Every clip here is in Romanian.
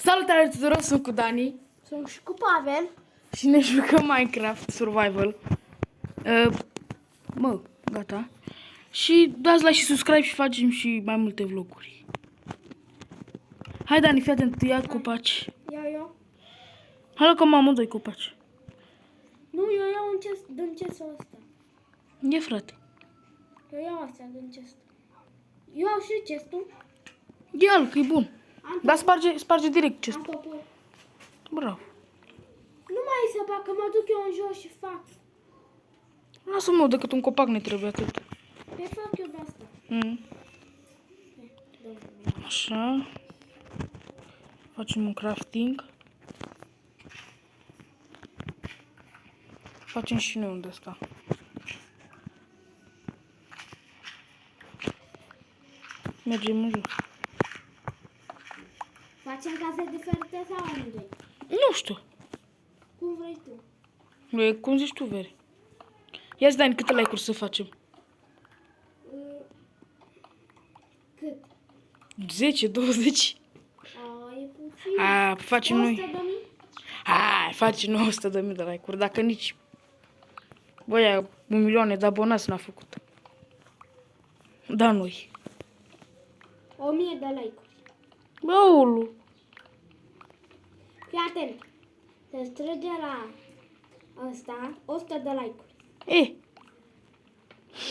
Salutare tuturor, sunt cu Dani. Sunt și cu Pavel. Și ne jucăm Minecraft Survival. Gata. Și dați like și subscribe și facem și mai multe vloguri. Hai Dani, fii atent, ia copaci. Iau eu. Hai luăm amândoi copaci. Nu, eu iau un chest din chestul ăsta. E frate. Eu iau astea din chest. Eu iau și chestul. Ia-l, că e bun. Dar sparge direct Am chestul. topul. Bravo. Nu mai să fac, că mă duc eu în jos și fac. Lasă-mă, decât un copac ne trebuie atât. Pe fac eu de asta. Așa. Facem un crafting. Facem și noi un de ăsta. Mergem în jos. Facem case diferite sau amândoi? Nu știu. Cum vrei tu? Cum zici tu, Veri? Ia-ți, Dani, câte like-uri să facem? Cât? 10, 20? E puțin. Facem noi. 100.000? Facem 900.000 de like-uri. Dacă nici băia 1.000.000 de abonați n-a făcut. Da, noi. 1000 de like-uri. Băulu. Fii atent. Te strânge la ăsta 100 de like-uri.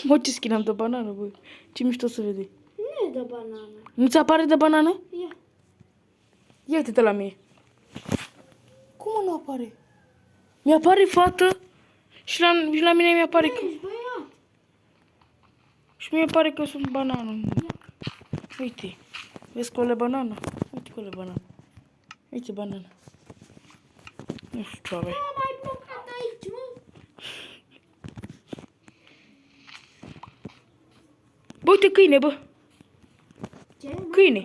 Mă, ce skin am de banană, bă. Ce mișto să vede. Nu e de banană. Nu ți apare de banană? Ia. Ia uite-te la mine. Cum nu apare? Mi-apare fată și la mine mi-apare că... Ești băiat. Și mi-apare că sunt banană. Uite. Vezi că o le banană? Uite că o le banană. Uite banană. Nu știu ce avea. Am mai blocat aici, mă. Bă, uite câine, bă. Ce? Câine.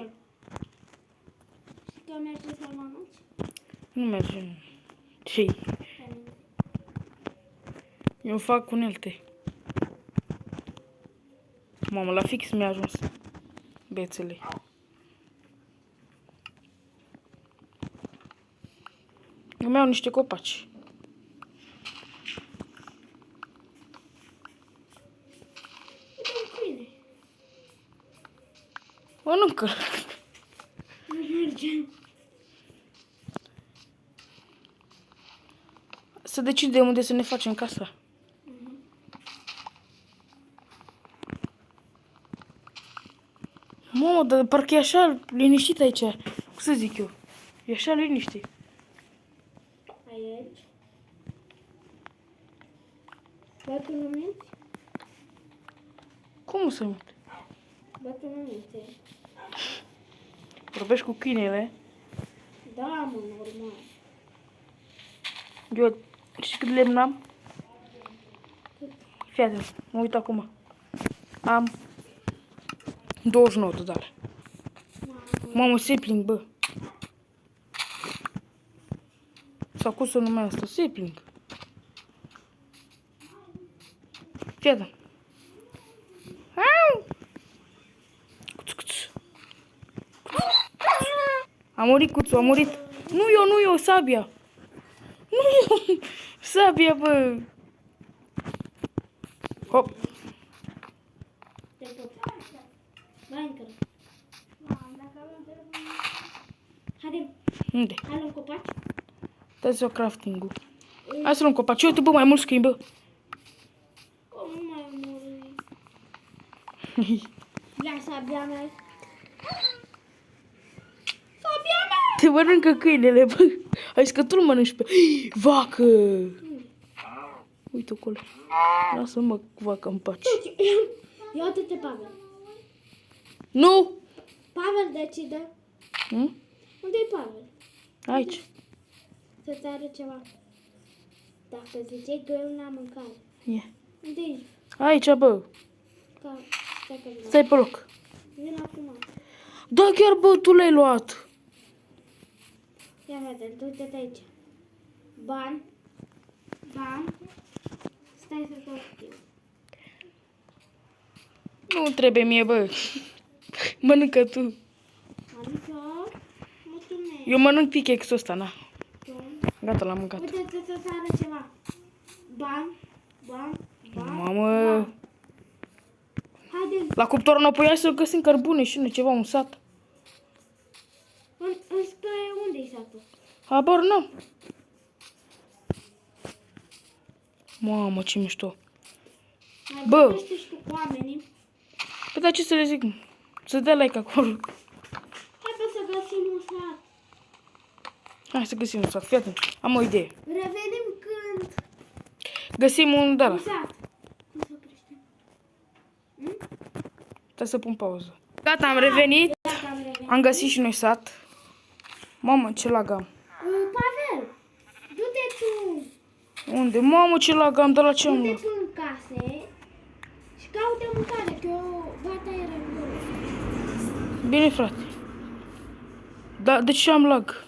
Și că merge să-l mănânci? Nu merge. Ce-i? Eu fac unelte. Mamă, la fix mi-a ajuns. Bețele. Eu mi-au niște copaci. Uite un câine. Mănâncă. Nu merge. Să decidem unde să ne facem casa. Mamă, dar parcă e așa liniștit aici. Cum să zic eu? E așa liniștit. Aici. Bă, tu nu minți? Cum să mint? Bă, tu nu minți. Vorbești cu câinele? Da, mă, normal. Eu știi cât lemn am? Fii atent, mă uit acum. Am 29 totale. Mamă, sapling, bă. Sau cum să numească asta? Sapling. Fii atent. Cuț, cuț. A murit cuțul, a murit. Nu eu, sabia. Nu eu, sabia, bă. Hop. Te pot. Minecraft. Haide, Unde? hai luăm copaci. Dă să crafting-ul. Hai să luăm copaci. Uite, bă, mai mulți câini, bă. Cum nu mai muri? Ia sabia mea. Sabia mea! Te mănâncă câinele, bă. Ai zis că tu-l mănânci pe... Vacă! Uite acolo. Lasă-mă vacă în pace. Ia uite-te, Pavel. Nu! Pavel decide. Unde-i Pavel? Aici. Să-ți arăt ceva. Dacă ziceai că eu n-am mâncare. E. Unde ești? Aici, bă. Stai că vin. Stai pe loc. Vin acum. Da, chiar, bă, tu l-ai luat. Ia vedem, uite-te aici. Bani. Bani. Stai să tot știu. Nu trebuie mie, bă. Mănâncă tu. Adică, mulțumesc. Eu mănânc pickaxe-ul ăsta, na. Gata, l-am mâncat. Uite, să sară ceva. Bam, bam, bam. Mamă. Bam. Haide, La cuptorul înapoi, hai să găsim cărbune și noi ceva, un sat. spre unde-i satul? Habar n-am. Mamă, ce mișto. Mai Bă. vorbește și tu cu oamenii. Păi dar ce să le zic? Să dea like acolo. Hai că să găsim un sat. Hai să găsim un sat. Fii atent. Am o idee. Revenim când... Găsim un de Un la. sat. Cum să oprește? Trebuie să pun pauză. Gata, am revenit. Gata, am revenit. Am găsit și noi sat. Mamă, ce lag am. Pavel, du-te tu. Unde? Mamă, ce lag am. De la ce am Du-te lag? tu în case și caută mâncare, că eu gata era în Bine, frate. Da, de ce am lag?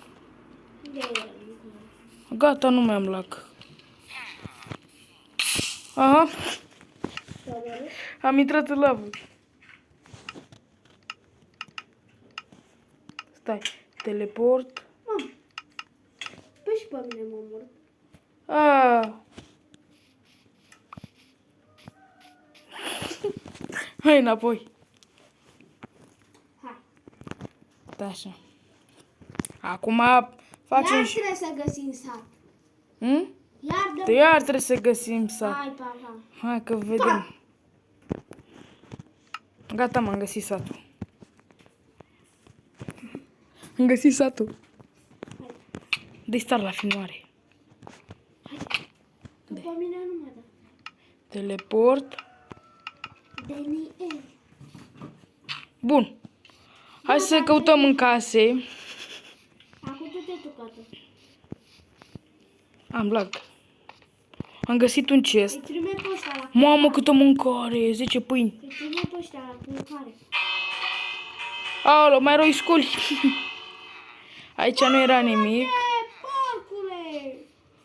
Unde era mâncare? Gata, nu mai am lag. Aha, Pavel? am intrat în lavă. Stai, teleport. Păi și pe mine mă omor. Hai înapoi. Hai. Da, așa. Acum facem Iar și... trebuie să găsim sat. Hmm? Iar Iar trebuie să găsim sat. Hai, papa. Hai că vedem. Gata, m-am găsit satul. Am găsit satul. Dă-i start la filmare. După mine nu mă dă. Teleport. Daniel. Bun. Hai să căutăm în case. Acum du-te tu, Cată. Am lag. Am găsit un chest. Îi trimite pe ăsta la... Mamă, câtă mâncare! 10 pâini. Îi trimite pe ăștia la mâncare. Aoleu, mai erau scoli. Aici nu era nimic. Porcule!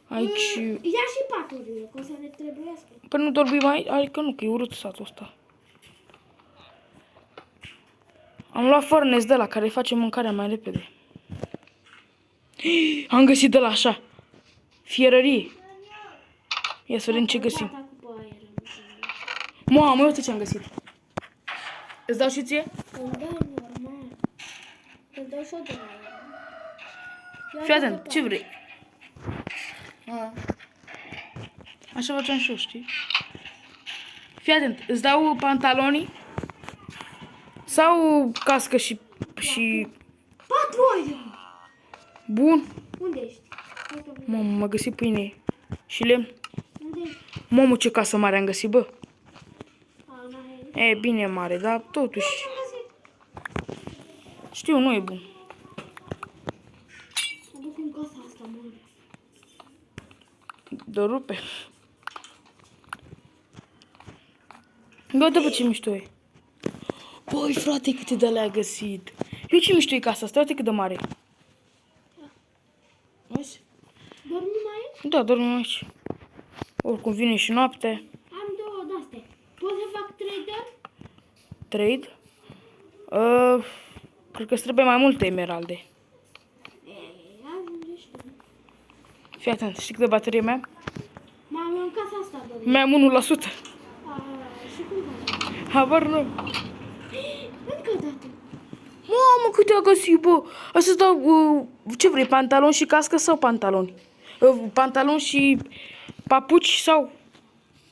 Aici... Ia și paturile, că o să ne trebuiască. Păi nu dormi mai... Adică nu, că e urât satul ăsta. Am luat furnace de la care face mâncarea mai repede. Am găsit de la așa. Fierărie. Ia să vedem ce găsim. Gata cu aer. Mamă, uite ce am găsit. Îți dau și ție? Îmi dai normal. Îmi dau și-o de la aer. Fii atent, ce vrei? Așa facem și eu, știi? Fii atent, îți dau pantalonii? Sau cască și... Patru aer. Bun. Unde ești? Hai că vin. Mamă, m-a găsit pâine și lemn. Unde ești? Mamă, ce casă mare am găsit, bă. A, n-ai. E bine mare, dar totuși... Ce-am găsit? Știu, nu e bun. Mă duc în casa asta, mă. Dar rupe. Uite pe ce mișto e. Băi, frate, câte de alea a găsit. Eu ce mișto e casa asta, uite cât de mare. Vezi? Dormi mai? Da, dormim aici. Oricum vine și noapte. Am două de-astea. Pot să fac trader? Trade. Cred că îți trebuie mai multe emeralde. Ajunge și tu. Fii atent, știi cât de baterie mai am? M-am în casa asta dormi. Mai am 1%. Și cum faci? Habar nu. Încă o dată. Mamă, câte a găsit, bă. Asta dau, ce vrei, pantaloni și cască sau pantaloni? Pantaloni și papuci sau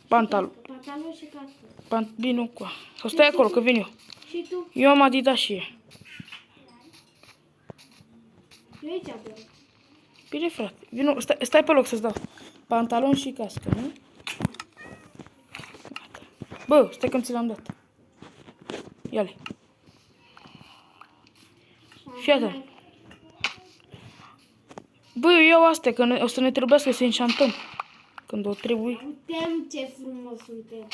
pantaloni? Pantaloni și cască. Bine, cu. Sau stai acolo, că vin eu. Și tu? Eu am Adidas și e. Eu aici dorm. Bine, frate. Vino, stai pe loc să-ți dau. Pantaloni și cască, nu? Gata. Bă, stai că ți l-am dat. Ia-le. Fii atent. Bă, eu iau astea, că o să ne trebuiască să enchantăm. Când o trebuie. Uite ce frumos suntem.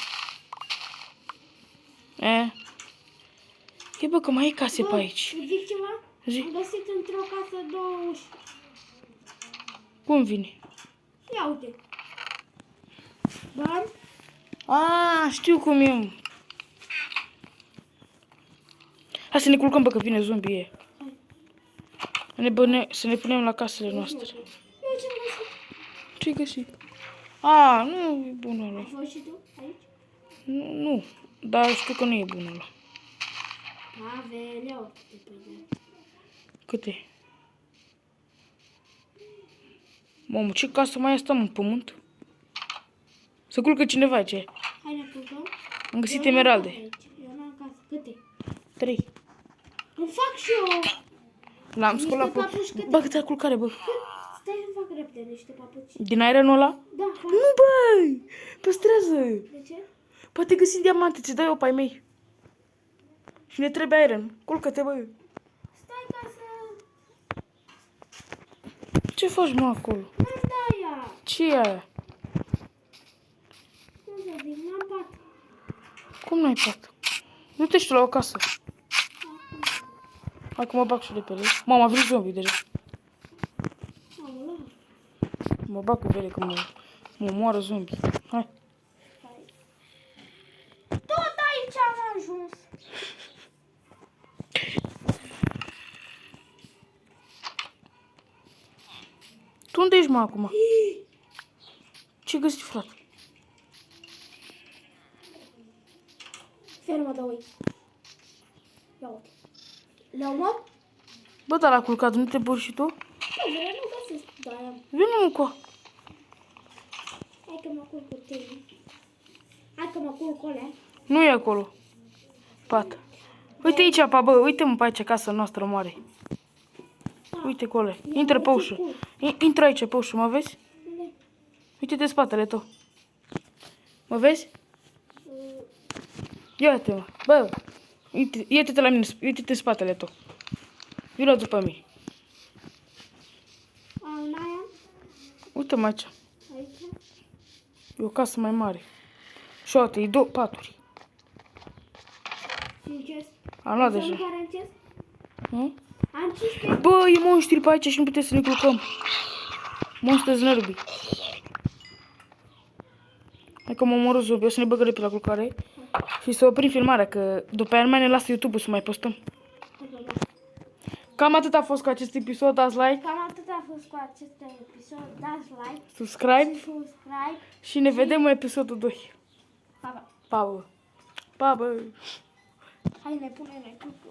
E, bă, că mai e case pe aici. Îți zic ceva? Zi. Am găsit într-o casă două uși. Cum vine? Ia uite. Bam. Știu cum e. Hai să ne culcăm, bă, că vine zombie. Să ne punem la casele noastre. Eu ce-am găsit? Ce-ai găsit? A, nu e bună ăla. Ai fost și tu aici? Nu, dar știu că nu e bună ăla. Pavel, ia uite-te pe el. Câte? Mamă, ce casă mai asta, în pământ? Să culcă cineva aici. Hai ne culcăm? Am găsit Eu n-am emeralde. casă aici. Eu n-am casă. Câte? 3. Îmi fac și eu. L-am Niște scolat pe... papuci câte? Bă, câte la culcare, bă. Stai să fac repede niște papuci. Din aeronul ăla? Da, fac. Nu, băi! Păstrează! De ce? Poate găsi diamante, ți dai eu pe ai mei. Și ne trebuie iron. Culcă-te, bă. Stai ca să... Ce faci, mă, acolo? Nu-mi dai ea. Ce e aia? Nu să zic, n-am pat. Cum n-ai pat? Du-te și tu la o casă. Hai că mă bag și de pe ele. Mama, a venit zombie deja. Aoleu. Mă bag cu ele că mă moară zombie. Hai. Stai. Tot aici am ajuns. Tu unde ești, mă, acum? Ce găsi, frate? Fermă de oi. Ia uite. Le-au mă? Bă, dar la culcat, nu te buri și tu? Bă, vreau nu găsesc. Da, am. Vine, mă, cu. Hai că mă culc cu tine. Hai că mă culc cu alea. Nu e acolo. Pat. Uite aici, pa, bă, uite-mă pe aici, casa noastră mare. Uite acolo. Intră pe ușă. Intră aici pe ușă, mă vezi? Unde? Uite-te spatele tău. Mă vezi? Ia-te, mă. Bă, uite-te la mine, uite-te în spatele tău. Vino după mine. În aia? Uite-mă aici. Aici? E o casă mai mare. Și uite, e 2 paturi. În chest? Am luat Să deja. nu care în chest? Hm? Am ciste? Bă, e monștri pe aici și nu putem să ne culcăm. Monștri znărbi. Hai că mă omoră zombie, o să ne băgă repede la culcare. Și să oprim filmarea, că după aia nu mai ne lasă YouTube-ul să mai postăm. Cam atât a fost cu acest episod, dați like, Cam atât a fost cu acest episod. Dați like subscribe și subscribe. și ne vedem în episodul 2. Pa, pa. Pa, bă! Pa, bă! Hai ne punem ne culcăm.